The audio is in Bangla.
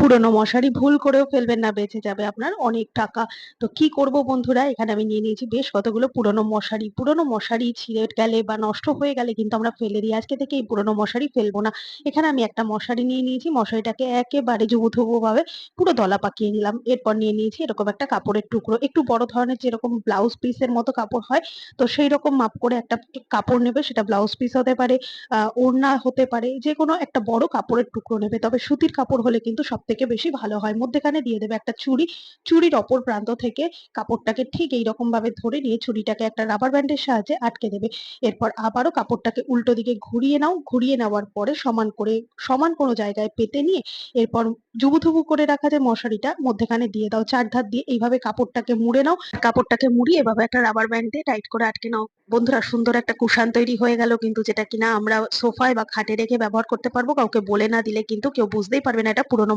পুরনো মশারি ভুল করেও ফেলবেন না, বেঁচে যাবে আপনার অনেক টাকা। তো কি করব বন্ধুরা, এখানে আমি নিয়ে নিয়েছি বেশ কতগুলো পুরনো মশারি। পুরনো মশারি ছিঁড়ে গেলে বা নষ্ট হয়ে গেলে কিন্তু আমরা ফেলে দিই। আজকে থেকে এই পুরনো মশারি ফেলবো না। এখানে আমি একটা মশারি নিয়ে নিয়েছি। মশারিটাকে একেবারে জুবুথুবু ভাবে পুরো দলা পাকিয়ে নিলাম। এরপর নিয়ে নিয়েছি এরকম একটা কাপড়ের টুকরো। একটু বড় ধরনের যেরকম ব্লাউজ পিসের মতো কাপড় হয়, তো সেই রকম মাপ করে একটা কাপড় নেবে। সেটা ব্লাউজ পিস হতে পারে, ওড়না হতে পারে, যেকোনো একটা বড় কাপড়ের টুকরো নেবে। তবে সুতির কাপড় হলে কিন্তু সবথেকে বেশি ভালো হয়। মধ্যেখানে দিয়ে দেবে একটা চুড়ি। চুড়ির অপর প্রান্ত থেকে কাপড়টাকে ঠিক এইরকম ভাবে ধরে নিয়ে চুড়িটাকে একটা রাবার ব্যান্ডের সাহায্যে আটকে দেবে। এরপর আবারও কাপড়টাকে উল্টো দিকে ঘুরিয়ে নাও। ঘুরিয়ে নেওয়ার পরে সমান কোনো জায়গায় পেতে নিয়ে এরপর জুবুথুবু করে রাখা যে মশারিটা মধ্যেখানে দিয়ে দাও। চারধার দিয়ে এইভাবে কাপড়টাকে মুড়ে নাও। কাপড়টাকে মুড়িয়ে এভাবে একটা রাবার ব্যান্ড দিয়ে টাইট করে আটকে নাও। বন্ধুরা, সুন্দর একটা কুশান তৈরি হয়ে গেল কিন্তু, যেটা কিনা আমরা সোফায় বা খাটে রেখে ব্যবহার করতে পারবো। কাউকে বলে না দিলে কিন্তু কেউ বুঝতেই পারবে না এটা পুরনো